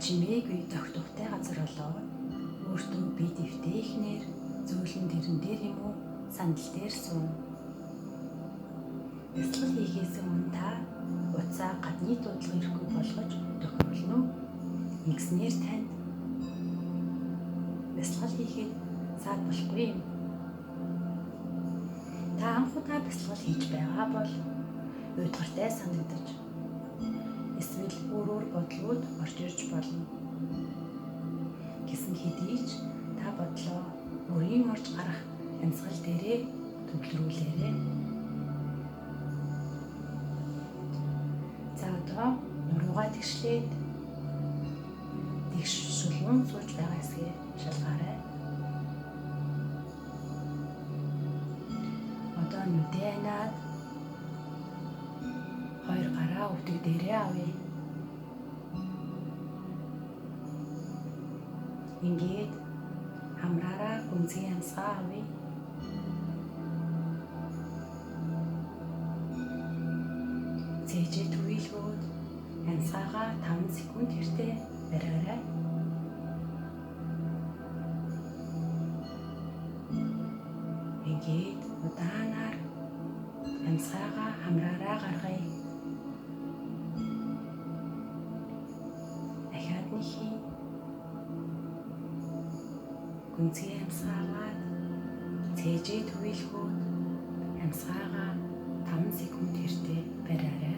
чимээгүй зогтухтай газар болоо өөртөө бие дэвтэйхнэр зөөлөн дэрэн дээр юм уу сандал дээр сууна. Бясалгал хийхээс өмнө та утсаа гадны дуудлага ирэхгүй болгож тохиолно уу? Ингэснээр танд бясалгал хийхэд саад болохгүй юм. Та анхудаа бясалгал хийж байгаа бол уйдгартай санагдаж эсвэл өөр бодлууд орж ирж болно. Гэсэн хэдий ч та бодлоо өөрийн орж гарах амьсгал дээрээ төвлөрүүлээрэй. За одоо нуруугаа тэгшлээд тэгш шулуун сууж байгаа хэсгээ шалгаарай. Одоо нүдээ анаад хоёр гараа өвдөг дээрээ авъя. Ингээд хамраараа гүнзгий амьсгаа авъя. Цээжээ түйлгүүд амьсгаагаа 5 секунд хэртээ бариарай. Ингээд удаанаар амьсгаагаа хамраараа гаргая. Дахиад нэг хий. Гүнзгий амьсгаагаад цээжээ түйлгүүд амьсгаагаа 5 секунд хэртээ бариарай.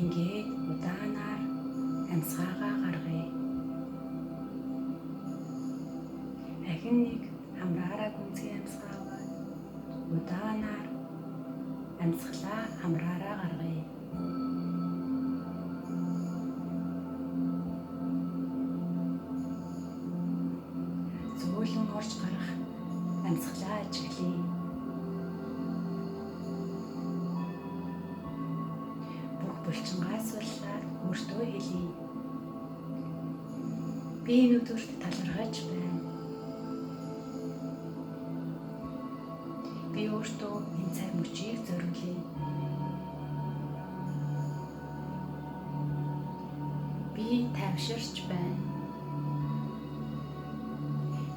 Ингээд удаанаар амьсгаагаа гаргая. Дахин нэг хамраараа гүнзгий амьсгаагаад удаанаар амьсгалаа хамраараа гаргая. Зөөлөн орж гарах амьсгалаа ажиглая. Бүх булчингаас суулгаад өөртөө хэлье. Би энэ өдөрт талархаж байна. Би өөртөө энэ цаг мөчийг зориулъя. Би тайвширч байна.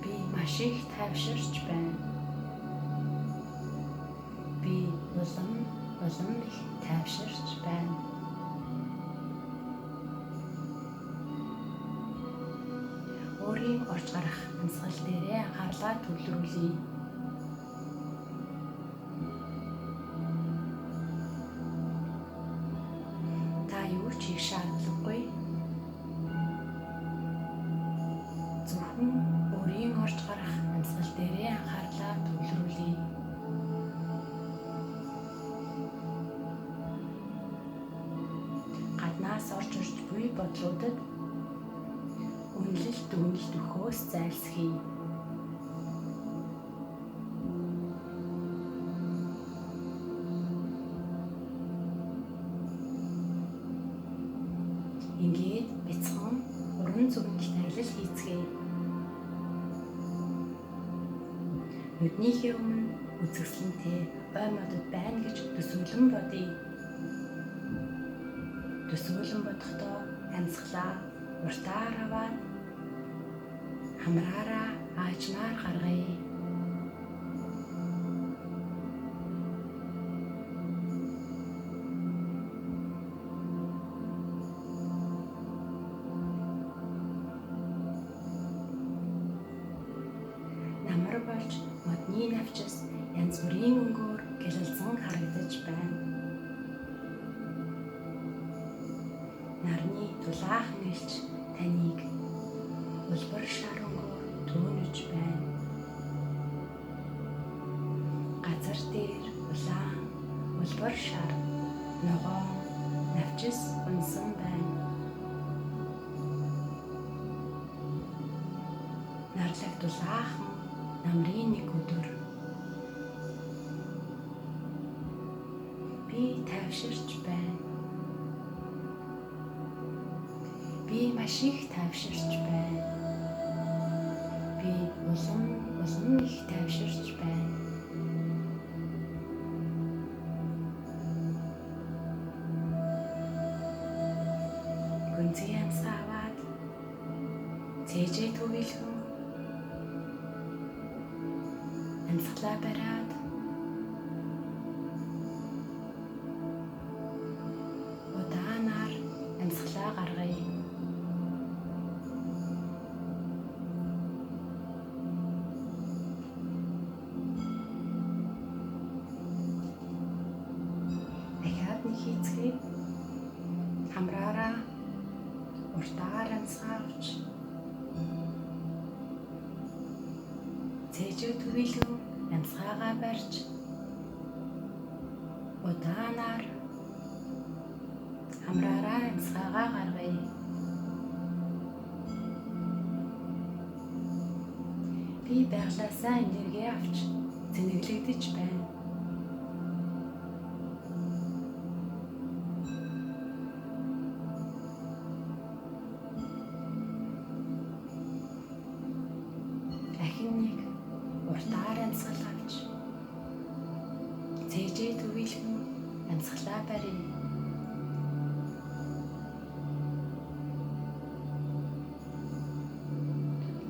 Би маш их тайвширч байна. Би улам их тайвширч байна. Өөрийн орж гарах амьсгал дээрээ анхаарлаа төвлөрүүлье. Та юу ч хийх шаардлагагүй. Зөвхөн өөрийн орж гарах амьсгал дээрээ анхаарлаа төвлөрүүлье. Гаднаас орж ирж буй бодлуудад үнэлэлт өгөхөөс зайлсхийе. Ингээд бяцхан уран зөгнөлт аялал хийцгээе. Нүднийхээ өмнө үзэсгэлэнтэй ой модод байна гэж төсөөлөн бодъё. Төсөөлөн бодохдоо амьсгалаа уртаар аваад хамраараа аажмаар гаргая. Намар болж модны навчис янз бүрийн өнгөөр гэлэлцэн харагдаж байна. Нарны дулаахан элч таныг улбар шар өнгөөр төөнөж байна. Газар дээр улаан улбар шар ногоон навчис унсан байна. Нарлаг дулаахан намрын нэг өдөр би тайвширч байна. Би маш их тайвширч байна. Би улам их тайвширч байна. гүнзгий амьсгаа аваад цээжээ төвөөлгөн амьсгалаа бариад удаанаар амьсгалаа гаргая. Дахиад нэг хийцгээе. Хамраараа уртаар амьсгаа авч цээжээ төвөөлгөн амьсгаагаа барьж удаанаар хамраараа амьсгаагаа гаргая. Би байглаасаа энерги авч зэнэглэгдэж байна. Дахин нэг уртаар амьсгал авч цээжээ төвөөлгөн амьсгалаа барья.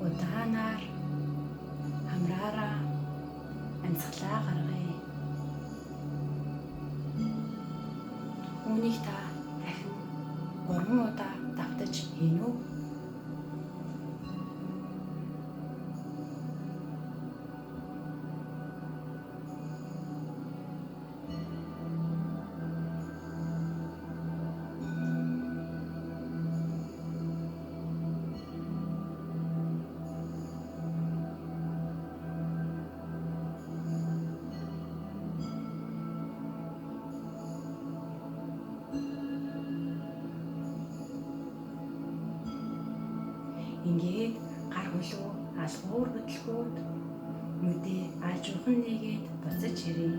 Удаанаар хамраараа амьсгалаа гаргая. Үүнийг та дахин 3 удаа давтаж хийнэ үү? Ингээд гар хөлөө алхуур хөдөлгөөд нүдээ алжуухан нэгээд буцаж ирье.